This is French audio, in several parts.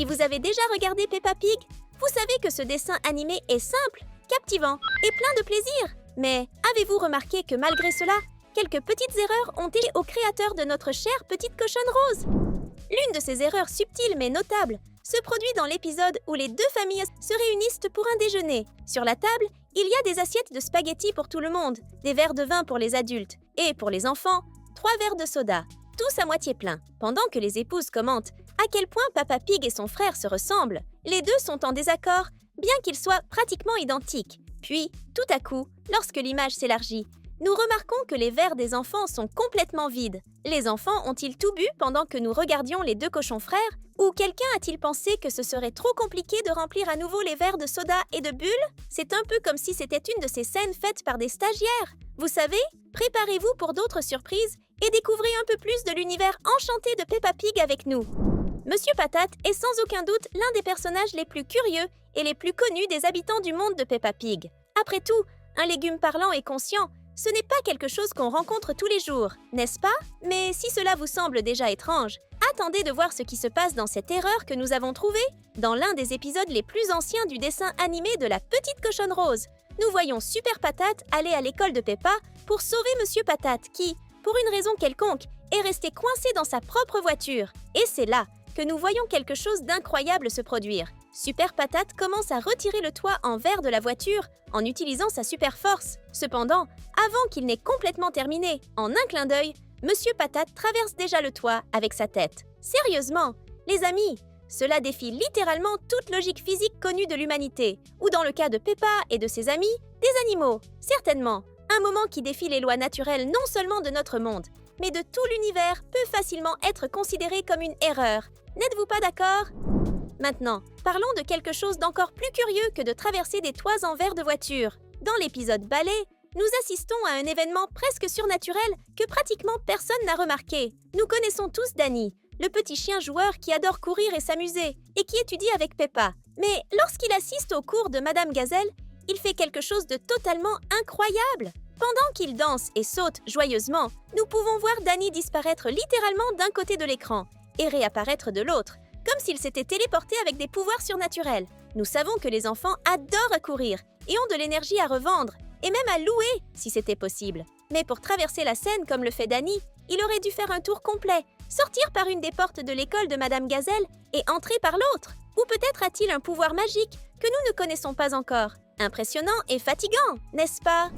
Si vous avez déjà regardé Peppa Pig, vous savez que ce dessin animé est simple, captivant et plein de plaisir. Mais avez-vous remarqué que malgré cela, quelques petites erreurs ont été au créateur de notre chère petite cochonne rose? L'une de ces erreurs subtiles mais notables se produit dans l'épisode où les deux familles se réunissent pour un déjeuner. Sur la table, il y a des assiettes de spaghettis pour tout le monde, des verres de vin pour les adultes et, pour les enfants, 3 verres de soda, tous à moitié pleins. Pendant que les épouses commentent à quel point Peppa Pig et son frère se ressemblent, les deux sont en désaccord, bien qu'ils soient pratiquement identiques. Puis, tout à coup, lorsque l'image s'élargit, nous remarquons que les verres des enfants sont complètement vides. Les enfants ont-ils tout bu pendant que nous regardions les deux cochons frères? Ou quelqu'un a-t-il pensé que ce serait trop compliqué de remplir à nouveau les verres de soda et de bulles? C'est un peu comme si c'était une de ces scènes faites par des stagiaires. Vous savez, préparez-vous pour d'autres surprises et découvrez un peu plus de l'univers enchanté de Peppa Pig avec nous. Monsieur Patate est sans aucun doute l'un des personnages les plus curieux et les plus connus des habitants du monde de Peppa Pig. Après tout, un légume parlant et conscient, ce n'est pas quelque chose qu'on rencontre tous les jours, n'est-ce pas? Mais si cela vous semble déjà étrange, attendez de voir ce qui se passe dans cette erreur que nous avons trouvée dans l'un des épisodes les plus anciens du dessin animé de la petite cochonne rose. Nous voyons Super Patate aller à l'école de Peppa pour sauver Monsieur Patate qui, pour une raison quelconque, est resté coincé dans sa propre voiture. Et c'est là que nous voyons quelque chose d'incroyable se produire. Super Patate commence à retirer le toit en verre de la voiture en utilisant sa super force. Cependant, avant qu'il n'ait complètement terminé, en un clin d'œil, Monsieur Patate traverse déjà le toit avec sa tête. Sérieusement, les amis, cela défie littéralement toute logique physique connue de l'humanité, ou dans le cas de Peppa et de ses amis, des animaux. Certainement, un moment qui défie les lois naturelles non seulement de notre monde, mais de tout l'univers peut facilement être considéré comme une erreur. N'êtes-vous pas d'accord? Maintenant, parlons de quelque chose d'encore plus curieux que de traverser des toits en verre de voiture. Dans l'épisode ballet, nous assistons à un événement presque surnaturel que pratiquement personne n'a remarqué. Nous connaissons tous Danny, le petit chien joueur qui adore courir et s'amuser, et qui étudie avec Peppa. Mais lorsqu'il assiste au cours de Madame Gazelle, il fait quelque chose de totalement incroyable. Pendant qu'il danse et saute joyeusement, nous pouvons voir Danny disparaître littéralement d'un côté de l'écran et réapparaître de l'autre, comme s'il s'était téléporté avec des pouvoirs surnaturels. Nous savons que les enfants adorent courir et ont de l'énergie à revendre, et même à louer si c'était possible. Mais pour traverser la scène comme le fait Danny, il aurait dû faire un tour complet, sortir par une des portes de l'école de Madame Gazelle et entrer par l'autre. Ou peut-être a-t-il un pouvoir magique que nous ne connaissons pas encore. Impressionnant et fatigant, n'est-ce pas?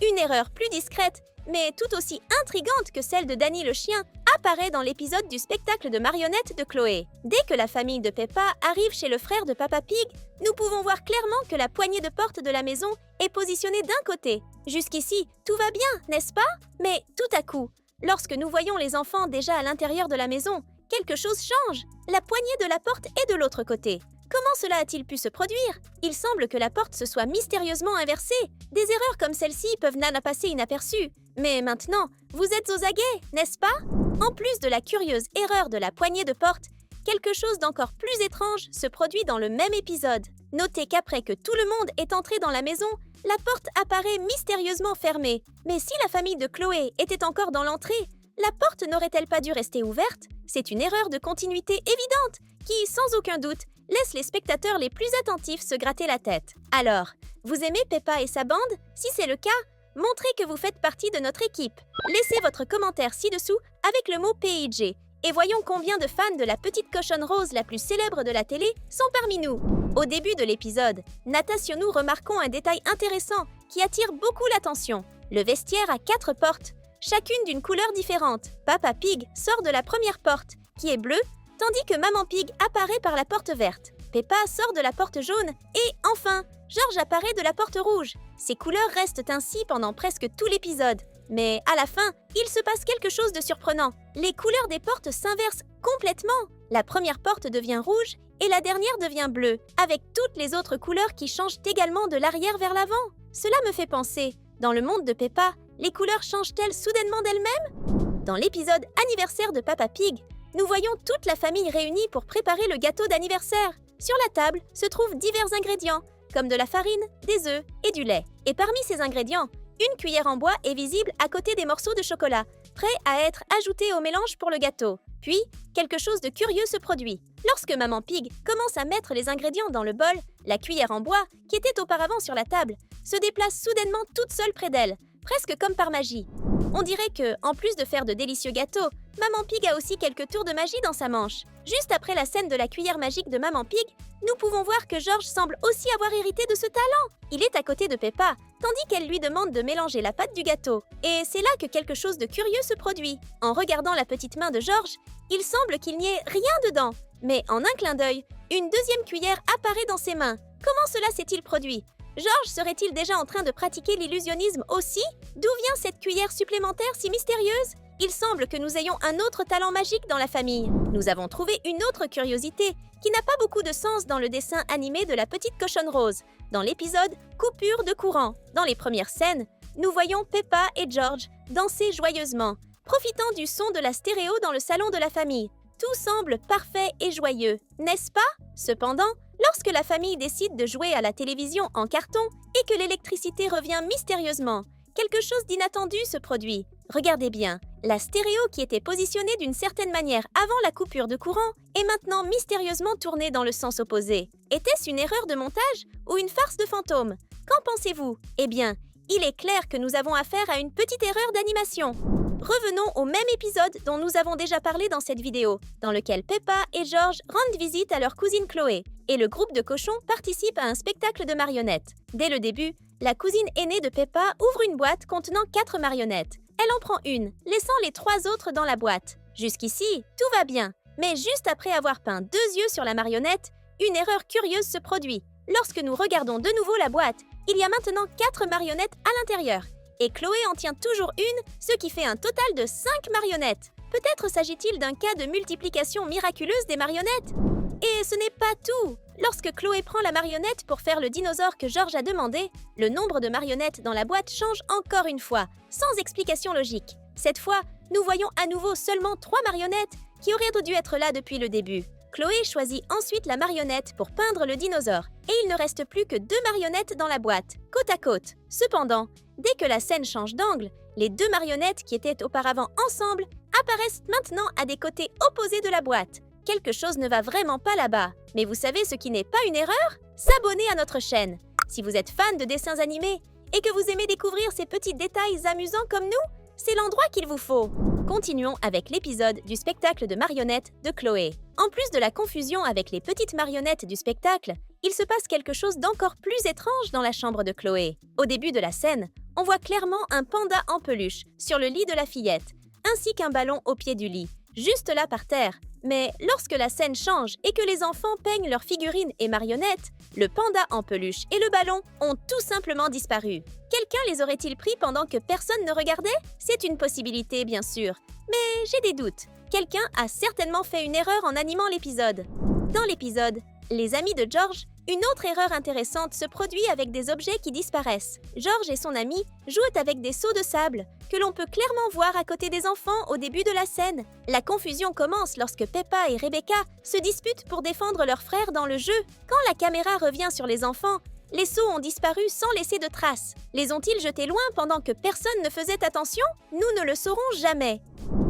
Une erreur plus discrète, mais tout aussi intrigante que celle de Danny le chien, apparaît dans l'épisode du spectacle de marionnettes de Chloé. Dès que la famille de Peppa arrive chez le frère de Peppa Pig, nous pouvons voir clairement que la poignée de porte de la maison est positionnée d'un côté. Jusqu'ici, tout va bien, n'est-ce pas? Mais tout à coup, lorsque nous voyons les enfants déjà à l'intérieur de la maison, quelque chose change. La poignée de la porte est de l'autre côté. Comment cela a-t-il pu se produire? Il semble que la porte se soit mystérieusement inversée. Des erreurs comme celle-ci peuvent passer inaperçues. Mais maintenant, vous êtes aux aguets, n'est-ce pas? En plus de la curieuse erreur de la poignée de porte, quelque chose d'encore plus étrange se produit dans le même épisode. Notez qu'après que tout le monde est entré dans la maison, la porte apparaît mystérieusement fermée. Mais si la famille de Chloé était encore dans l'entrée, la porte n'aurait-elle pas dû rester ouverte? C'est une erreur de continuité évidente qui, sans aucun doute, laisse les spectateurs les plus attentifs se gratter la tête. Alors, vous aimez Peppa et sa bande? Si c'est le cas, montrez que vous faites partie de notre équipe. Laissez votre commentaire ci-dessous avec le mot PIG et voyons combien de fans de la petite cochonne rose la plus célèbre de la télé sont parmi nous. Au début de l'épisode, nous remarquons un détail intéressant qui attire beaucoup l'attention. Le vestiaire a 4 portes, chacune d'une couleur différente. Peppa Pig sort de la première porte, qui est bleue, tandis que Maman Pig apparaît par la porte verte. Peppa sort de la porte jaune et, enfin, George apparaît de la porte rouge. Ces couleurs restent ainsi pendant presque tout l'épisode. Mais à la fin, il se passe quelque chose de surprenant. Les couleurs des portes s'inversent complètement. La première porte devient rouge et la dernière devient bleue, avec toutes les autres couleurs qui changent également de l'arrière vers l'avant. Cela me fait penser, dans le monde de Peppa, les couleurs changent-elles soudainement d'elles-mêmes? Dans l'épisode anniversaire de Peppa Pig, nous voyons toute la famille réunie pour préparer le gâteau d'anniversaire. Sur la table se trouvent divers ingrédients, comme de la farine, des œufs et du lait. Et parmi ces ingrédients, une cuillère en bois est visible à côté des morceaux de chocolat, prêt à être ajouté au mélange pour le gâteau. Puis, quelque chose de curieux se produit. Lorsque Maman Pig commence à mettre les ingrédients dans le bol, la cuillère en bois, qui était auparavant sur la table, se déplace soudainement toute seule près d'elle, presque comme par magie. On dirait que, en plus de faire de délicieux gâteaux, Maman Pig a aussi quelques tours de magie dans sa manche. Juste après la scène de la cuillère magique de Maman Pig, nous pouvons voir que George semble aussi avoir hérité de ce talent. Il est à côté de Peppa, tandis qu'elle lui demande de mélanger la pâte du gâteau. Et c'est là que quelque chose de curieux se produit. En regardant la petite main de George, il semble qu'il n'y ait rien dedans. Mais en un clin d'œil, une deuxième cuillère apparaît dans ses mains. Comment cela s'est-il produit ? George serait-il déjà en train de pratiquer l'illusionnisme aussi ? D'où vient cette cuillère supplémentaire si mystérieuse ? Il semble que nous ayons un autre talent magique dans la famille. Nous avons trouvé une autre curiosité qui n'a pas beaucoup de sens dans le dessin animé de la petite cochonne rose, dans l'épisode « Coupure de courant ». Dans les premières scènes, nous voyons Peppa et George danser joyeusement, profitant du son de la stéréo dans le salon de la famille. Tout semble parfait et joyeux, n'est-ce pas ? Cependant, lorsque la famille décide de jouer à la télévision en carton et que l'électricité revient mystérieusement, quelque chose d'inattendu se produit. Regardez bien, la stéréo qui était positionnée d'une certaine manière avant la coupure de courant est maintenant mystérieusement tournée dans le sens opposé. Était-ce une erreur de montage ou une farce de fantôme ? Qu'en pensez-vous ? Eh bien, il est clair que nous avons affaire à une petite erreur d'animation. Revenons au même épisode dont nous avons déjà parlé dans cette vidéo, dans lequel Peppa et George rendent visite à leur cousine Chloé, et le groupe de cochons participe à un spectacle de marionnettes. Dès le début, la cousine aînée de Peppa ouvre une boîte contenant 4 marionnettes. Elle en prend une, laissant les 3 autres dans la boîte. Jusqu'ici, tout va bien. Mais juste après avoir peint 2 yeux sur la marionnette, une erreur curieuse se produit. Lorsque nous regardons de nouveau la boîte, il y a maintenant 4 marionnettes à l'intérieur. Et Chloé en tient toujours une, ce qui fait un total de 5 marionnettes. Peut-être s'agit-il d'un cas de multiplication miraculeuse des marionnettes ? Et ce n'est pas tout. Lorsque Chloé prend la marionnette pour faire le dinosaure que George a demandé, le nombre de marionnettes dans la boîte change encore une fois, sans explication logique. Cette fois, nous voyons à nouveau seulement 3 marionnettes qui auraient dû être là depuis le début. Chloé choisit ensuite la marionnette pour peindre le dinosaure, et il ne reste plus que 2 marionnettes dans la boîte, côte à côte. Cependant, dès que la scène change d'angle, les 2 marionnettes qui étaient auparavant ensemble apparaissent maintenant à des côtés opposés de la boîte. Quelque chose ne va vraiment pas là-bas. Mais vous savez ce qui n'est pas une erreur ? S'abonner à notre chaîne. Si vous êtes fan de dessins animés et que vous aimez découvrir ces petits détails amusants comme nous, c'est l'endroit qu'il vous faut. Continuons avec l'épisode du spectacle de marionnettes de Chloé. En plus de la confusion avec les petites marionnettes du spectacle, il se passe quelque chose d'encore plus étrange dans la chambre de Chloé. Au début de la scène, on voit clairement un panda en peluche sur le lit de la fillette, ainsi qu'un ballon au pied du lit, juste là par terre. Mais lorsque la scène change et que les enfants peignent leurs figurines et marionnettes, le panda en peluche et le ballon ont tout simplement disparu. Quelqu'un les aurait-il pris pendant que personne ne regardait ? C'est une possibilité, bien sûr. Mais j'ai des doutes. Quelqu'un a certainement fait une erreur en animant l'épisode. Dans l'épisode « Les amis de George », une autre erreur intéressante se produit avec des objets qui disparaissent. George et son ami jouent avec des seaux de sable, que l'on peut clairement voir à côté des enfants au début de la scène. La confusion commence lorsque Peppa et Rebecca se disputent pour défendre leur frère dans le jeu. Quand la caméra revient sur les enfants, les seaux ont disparu sans laisser de traces. Les ont-ils jetés loin pendant que personne ne faisait attention ? Nous ne le saurons jamais.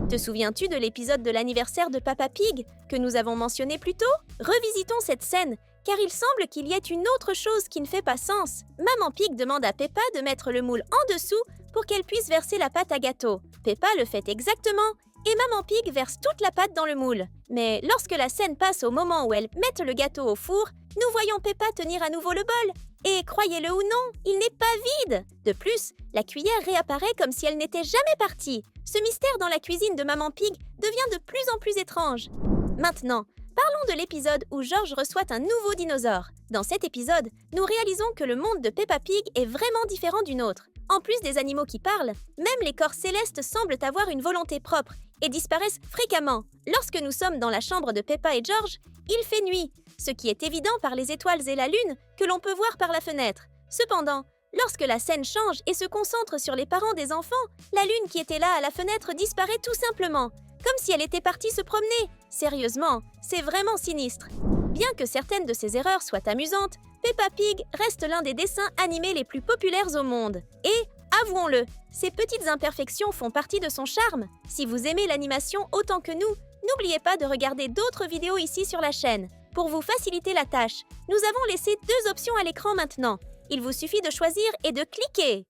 Te souviens-tu de l'épisode de l'anniversaire de Papa Pig que nous avons mentionné plus tôt ? Revisitons cette scène, car il semble qu'il y ait une autre chose qui ne fait pas sens. Maman Pig demande à Peppa de mettre le moule en dessous pour qu'elle puisse verser la pâte à gâteau. Peppa le fait exactement, et Maman Pig verse toute la pâte dans le moule. Mais lorsque la scène passe au moment où elles mettent le gâteau au four, nous voyons Peppa tenir à nouveau le bol. Et croyez-le ou non, il n'est pas vide. De plus, la cuillère réapparaît comme si elle n'était jamais partie. Ce mystère dans la cuisine de Maman Pig devient de plus en plus étrange. Maintenant, parlons de l'épisode où George reçoit un nouveau dinosaure. Dans cet épisode, nous réalisons que le monde de Peppa Pig est vraiment différent du nôtre. En plus des animaux qui parlent, même les corps célestes semblent avoir une volonté propre et disparaissent fréquemment. Lorsque nous sommes dans la chambre de Peppa et George, il fait nuit, ce qui est évident par les étoiles et la lune que l'on peut voir par la fenêtre. Cependant, lorsque la scène change et se concentre sur les parents des enfants, la lune qui était là à la fenêtre disparaît tout simplement, comme si elle était partie se promener. Sérieusement, c'est vraiment sinistre. Bien que certaines de ces erreurs soient amusantes, Peppa Pig reste l'un des dessins animés les plus populaires au monde. Et Avouons-le, ces petites imperfections font partie de son charme. Si vous aimez l'animation autant que nous, n'oubliez pas de regarder d'autres vidéos ici sur la chaîne. Pour vous faciliter la tâche, nous avons laissé 2 options à l'écran maintenant. Il vous suffit de choisir et de cliquer.